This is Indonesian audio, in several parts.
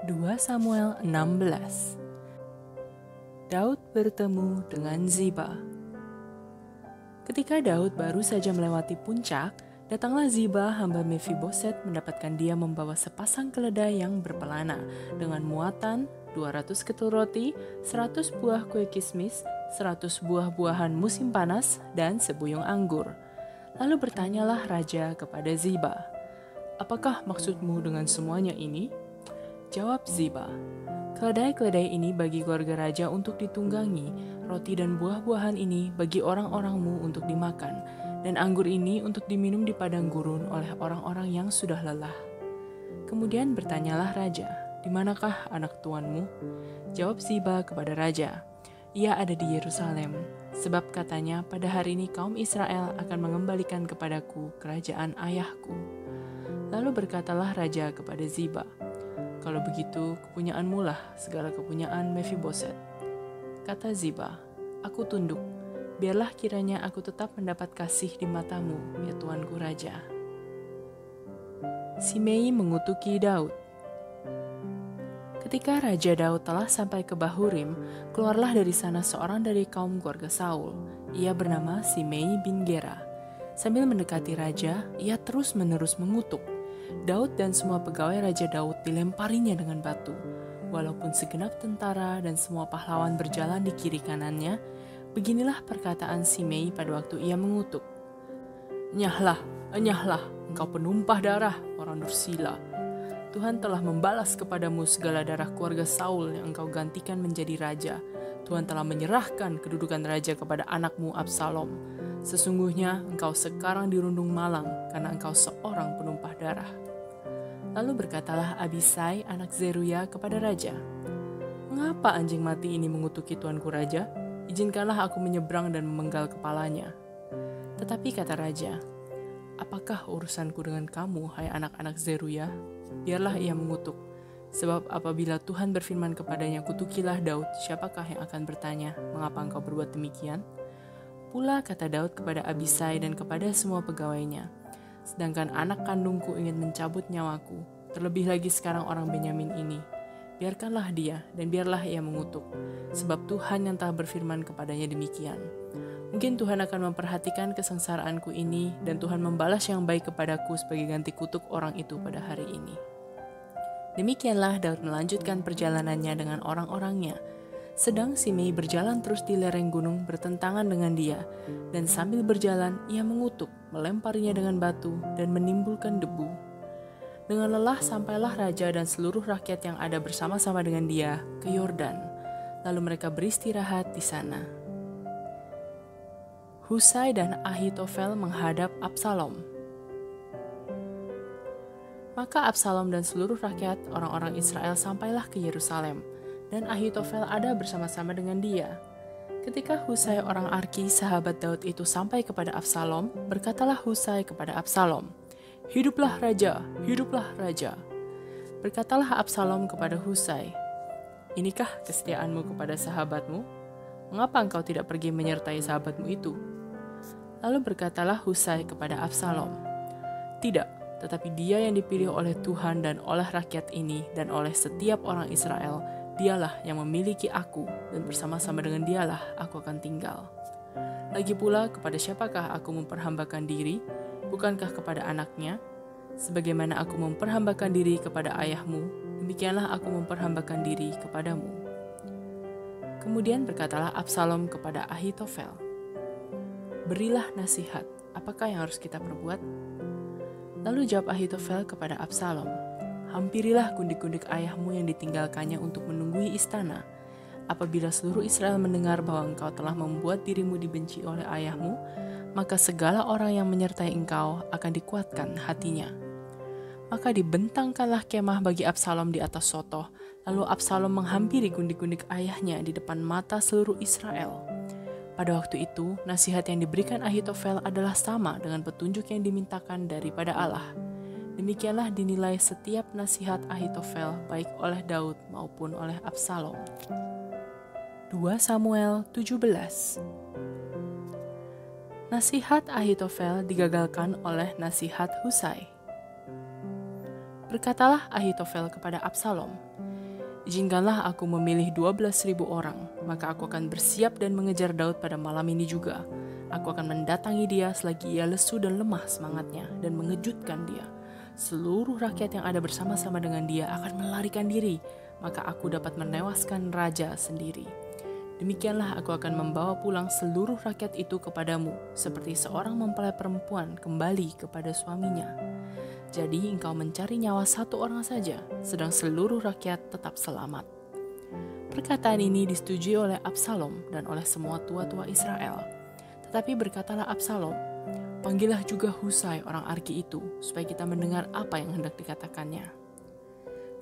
2 Samuel 16. Daud bertemu dengan Ziba. Ketika Daud baru saja melewati puncak, datanglah Ziba hamba Mefiboset mendapatkan dia membawa sepasang keledai yang berpelana dengan muatan 200 ketul roti, 100 buah kue kismis, 100 buah-buahan musim panas, dan sebuyung anggur. Lalu bertanyalah raja kepada Ziba, "Apakah maksudmu dengan semuanya ini?" Jawab Ziba, "Keledai-keledai ini bagi keluarga raja untuk ditunggangi, roti dan buah-buahan ini bagi orang-orangmu untuk dimakan, dan anggur ini untuk diminum di padang gurun oleh orang-orang yang sudah lelah." Kemudian bertanyalah raja, "Di manakah anak tuanmu?" Jawab Ziba kepada raja, "Ia ada di Yerusalem, sebab katanya pada hari ini kaum Israel akan mengembalikan kepadaku kerajaan ayahku." Lalu berkatalah raja kepada Ziba, "Kalau begitu, kepunyaanmu lah segala kepunyaan Mefiboset." Kata Ziba, "Aku tunduk, biarlah kiranya aku tetap mendapat kasih di matamu, ya tuanku raja." Simei mengutuki Daud. Ketika Raja Daud telah sampai ke Bahurim, keluarlah dari sana seorang dari kaum keluarga Saul. Ia bernama Simei bin Gera. Sambil mendekati raja, ia terus-menerus mengutuk. Daud dan semua pegawai Raja Daud dilemparinya dengan batu. Walaupun segenap tentara dan semua pahlawan berjalan di kiri kanannya, beginilah perkataan Simei pada waktu ia mengutuk. "Enyahlah, enyahlah, engkau penumpah darah orang Dursila. Tuhan telah membalas kepadamu segala darah keluarga Saul yang engkau gantikan menjadi raja. Tuhan telah menyerahkan kedudukan raja kepada anakmu Absalom. Sesungguhnya engkau sekarang dirundung malang karena engkau seorang penumpah darah." Lalu berkatalah Abisai anak Zeruya kepada raja, "Mengapa anjing mati ini mengutuki tuanku raja? Izinkanlah aku menyeberang dan memenggal kepalanya." Tetapi kata raja, "Apakah urusanku dengan kamu, hai anak-anak Zeruya? Biarlah ia mengutuk. Sebab apabila Tuhan berfirman kepadanya, 'Kutukilah Daud,' siapakah yang akan bertanya, 'Mengapa engkau berbuat demikian?'" Pula kata Daud kepada Abisai dan kepada semua pegawainya, "Sedangkan anak kandungku ingin mencabut nyawaku, terlebih lagi sekarang orang Benyamin ini. Biarkanlah dia dan biarlah ia mengutuk, sebab Tuhan yang telah berfirman kepadanya demikian. Mungkin Tuhan akan memperhatikan kesengsaraanku ini dan Tuhan membalas yang baik kepadaku sebagai ganti kutuk orang itu pada hari ini." Demikianlah Daud melanjutkan perjalanannya dengan orang-orangnya. Sedang Simei berjalan terus di lereng gunung bertentangan dengan dia, dan sambil berjalan ia mengutuk, melemparinya dengan batu, dan menimbulkan debu. Dengan lelah sampailah raja dan seluruh rakyat yang ada bersama-sama dengan dia ke Yordan. Lalu mereka beristirahat di sana. Husai dan Ahitofel menghadap Absalom. Maka Absalom dan seluruh rakyat orang-orang Israel sampailah ke Yerusalem, dan Ahitofel ada bersama-sama dengan dia. Ketika Husai orang Arki sahabat Daud itu sampai kepada Absalom, berkatalah Husai kepada Absalom, "Hiduplah raja, hiduplah raja." Berkatalah Absalom kepada Husai, "Inikah kesetiaanmu kepada sahabatmu? Mengapa engkau tidak pergi menyertai sahabatmu itu?" Lalu berkatalah Husai kepada Absalom, "Tidak, tetapi dia yang dipilih oleh Tuhan dan oleh rakyat ini dan oleh setiap orang Israel, dialah yang memiliki aku, dan bersama-sama dengan dialah aku akan tinggal. Lagi pula, kepada siapakah aku memperhambakan diri? Bukankah kepada anaknya? Sebagaimana aku memperhambakan diri kepada ayahmu, demikianlah aku memperhambakan diri kepadamu." Kemudian berkatalah Absalom kepada Ahitofel, "Berilah nasihat, apakah yang harus kita perbuat?" Lalu jawab Ahitofel kepada Absalom, "Hampirilah gundik-gundik ayahmu yang ditinggalkannya untuk menunggui istana. Apabila seluruh Israel mendengar bahwa engkau telah membuat dirimu dibenci oleh ayahmu, maka segala orang yang menyertai engkau akan dikuatkan hatinya." Maka dibentangkanlah kemah bagi Absalom di atas sotoh, lalu Absalom menghampiri gundik-gundik ayahnya di depan mata seluruh Israel. Pada waktu itu, nasihat yang diberikan Ahitofel adalah sama dengan petunjuk yang dimintakan daripada Allah. Demikianlah dinilai setiap nasihat Ahitofel baik oleh Daud maupun oleh Absalom. 2 Samuel 17. Nasihat Ahitofel digagalkan oleh nasihat Husai. Berkatalah Ahitofel kepada Absalom, Izinkanlah aku memilih 12.000 orang, maka aku akan bersiap dan mengejar Daud pada malam ini juga. Aku akan mendatangi dia selagi ia lesu dan lemah semangatnya dan mengejutkan dia. Seluruh rakyat yang ada bersama-sama dengan dia akan melarikan diri, maka aku dapat menewaskan raja sendiri. Demikianlah aku akan membawa pulang seluruh rakyat itu kepadamu, seperti seorang mempelai perempuan kembali kepada suaminya. Jadi engkau mencari nyawa satu orang saja, sedang seluruh rakyat tetap selamat. Perkataan ini disetujui oleh Absalom dan oleh semua tua-tua Israel. Tetapi berkatalah Absalom, panggillah juga Husai orang Arki itu, supaya kita mendengar apa yang hendak dikatakannya.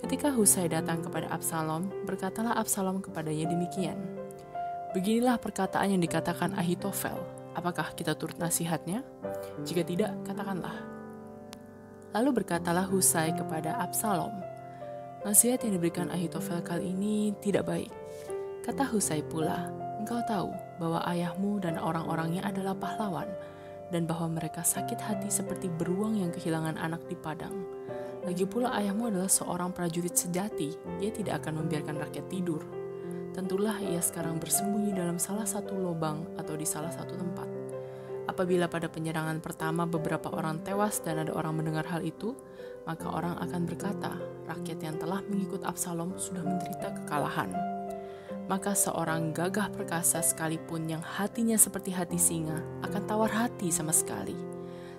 Ketika Husai datang kepada Absalom, berkatalah Absalom kepadanya demikian. Beginilah perkataan yang dikatakan Ahitofel, apakah kita turut nasihatnya? Jika tidak, katakanlah. Lalu berkatalah Husai kepada Absalom, nasihat yang diberikan Ahitofel kali ini tidak baik. Kata Husai pula, engkau tahu bahwa ayahmu dan orang-orangnya adalah pahlawan, dan bahwa mereka sakit hati seperti beruang yang kehilangan anak di padang. Lagi pula ayahmu adalah seorang prajurit sejati, ia tidak akan membiarkan rakyat tidur. Tentulah ia sekarang bersembunyi dalam salah satu lubang atau di salah satu tempat. Apabila pada penyerangan pertama beberapa orang tewas dan ada orang mendengar hal itu, maka orang akan berkata, rakyat yang telah mengikut Absalom sudah menderita kekalahan. Maka seorang gagah perkasa sekalipun yang hatinya seperti hati singa akan tawar hati sama sekali.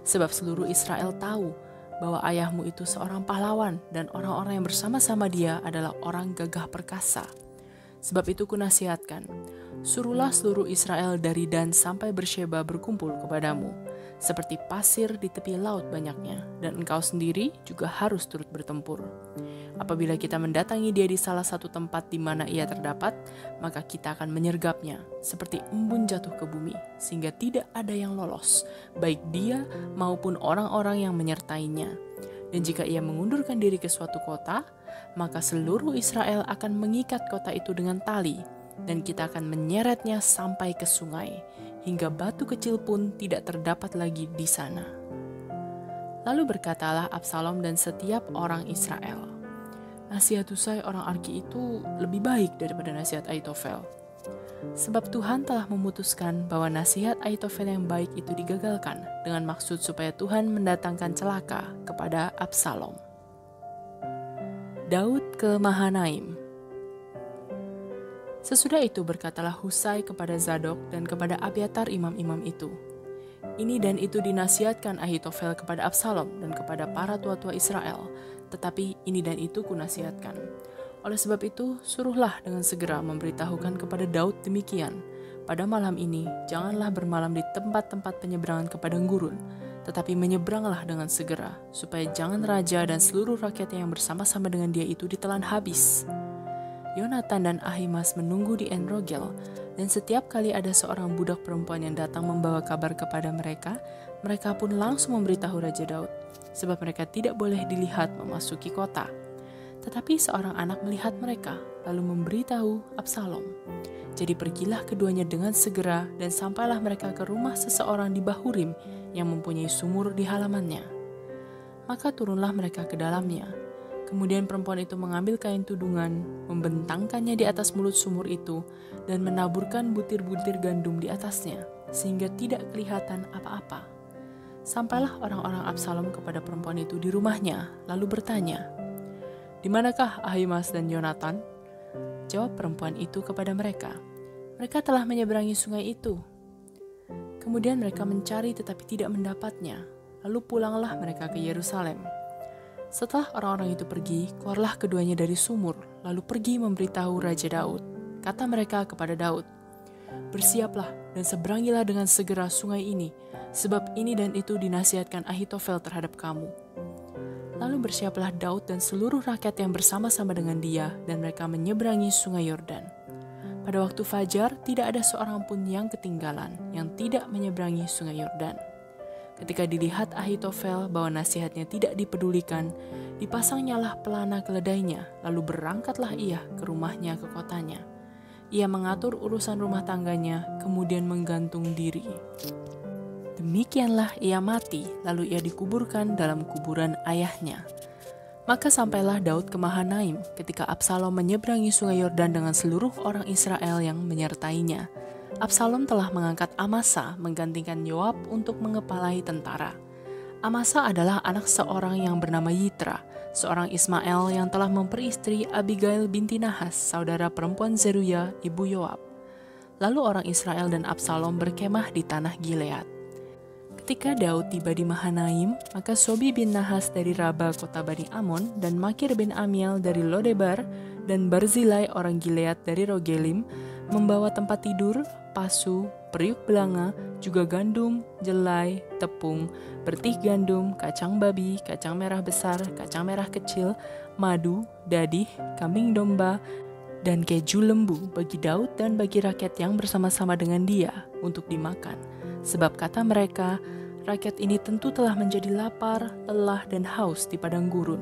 Sebab seluruh Israel tahu bahwa ayahmu itu seorang pahlawan dan orang-orang yang bersama-sama dia adalah orang gagah perkasa. Sebab itu kunasihatkan, suruhlah seluruh Israel dari Dan sampai Bersheba berkumpul kepadamu, seperti pasir di tepi laut banyaknya, dan engkau sendiri juga harus turut bertempur. Apabila kita mendatangi dia di salah satu tempat di mana ia terdapat, maka kita akan menyergapnya, seperti embun jatuh ke bumi, sehingga tidak ada yang lolos, baik dia maupun orang-orang yang menyertainya. Dan jika ia mengundurkan diri ke suatu kota, maka seluruh Israel akan mengikat kota itu dengan tali, dan kita akan menyeretnya sampai ke sungai, hingga batu kecil pun tidak terdapat lagi di sana. Lalu berkatalah Absalom dan setiap orang Israel, nasihat Husai orang Arki itu lebih baik daripada nasihat Ahitofel. Sebab Tuhan telah memutuskan bahwa nasihat Ahitofel yang baik itu digagalkan dengan maksud supaya Tuhan mendatangkan celaka kepada Absalom. Daud ke Mahanaim. Sesudah itu berkatalah Husai kepada Zadok dan kepada Abiatar imam-imam itu, ini dan itu dinasihatkan Ahitofel kepada Absalom dan kepada para tua-tua Israel, tetapi ini dan itu kunasihatkan. Oleh sebab itu, suruhlah dengan segera memberitahukan kepada Daud demikian, pada malam ini janganlah bermalam di tempat-tempat penyeberangan ke padang gurun, tetapi menyeberanglah dengan segera, supaya jangan raja dan seluruh rakyat yang bersama-sama dengan dia itu ditelan habis. Yonatan dan Ahimaas menunggu di En-Rogel, dan setiap kali ada seorang budak perempuan yang datang membawa kabar kepada mereka, mereka pun langsung memberitahu Raja Daud, sebab mereka tidak boleh dilihat memasuki kota. Tetapi seorang anak melihat mereka, lalu memberitahu Absalom. Jadi pergilah keduanya dengan segera dan sampailah mereka ke rumah seseorang di Bahurim yang mempunyai sumur di halamannya. Maka turunlah mereka ke dalamnya. Kemudian perempuan itu mengambil kain tudungan, membentangkannya di atas mulut sumur itu, dan menaburkan butir-butir gandum di atasnya, sehingga tidak kelihatan apa-apa. Sampailah orang-orang Absalom kepada perempuan itu di rumahnya, lalu bertanya, "Di manakah Ahimaas dan Yonatan?" Jawab perempuan itu kepada mereka, "Mereka telah menyeberangi sungai itu." Kemudian mereka mencari tetapi tidak mendapatnya. Lalu pulanglah mereka ke Yerusalem. Setelah orang-orang itu pergi, keluarlah keduanya dari sumur, lalu pergi memberitahu Raja Daud. Kata mereka kepada Daud, "Bersiaplah dan seberangilah dengan segera sungai ini, sebab ini dan itu dinasihatkan Ahitofel terhadap kamu." Lalu bersiaplah Daud dan seluruh rakyat yang bersama-sama dengan dia, dan mereka menyeberangi sungai Yordan. Pada waktu fajar, tidak ada seorang pun yang ketinggalan, yang tidak menyeberangi sungai Yordan. Ketika dilihat Ahitofel bahwa nasihatnya tidak dipedulikan, dipasangnyalah pelana keledainya, lalu berangkatlah ia ke rumahnya ke kotanya. Ia mengatur urusan rumah tangganya, kemudian menggantung diri. Demikianlah ia mati, lalu ia dikuburkan dalam kuburan ayahnya. Maka sampailah Daud ke Mahanaim ketika Absalom menyeberangi sungai Yordan dengan seluruh orang Israel yang menyertainya. Absalom telah mengangkat Amasa menggantikan Yoab untuk mengepalai tentara. Amasa adalah anak seorang yang bernama Yitra, seorang Ismael yang telah memperistri Abigail binti Nahas, saudara perempuan Zeruya, ibu Yoab. Lalu orang Israel dan Absalom berkemah di tanah Gilead. Ketika Daud tiba di Mahanaim, maka Sobi bin Nahas dari Raba kota Bani Amon dan Makir bin Amiel dari Lodebar dan Barzilai orang Gilead dari Rogelim membawa tempat tidur, pasu, periuk belanga, juga gandum, jelai, tepung, bertih gandum, kacang babi, kacang merah besar, kacang merah kecil, madu, dadih, kambing domba, dan keju lembu bagi Daud dan bagi rakyat yang bersama-sama dengan dia untuk dimakan. Sebab kata mereka, rakyat ini tentu telah menjadi lapar, lelah, dan haus di padang gurun.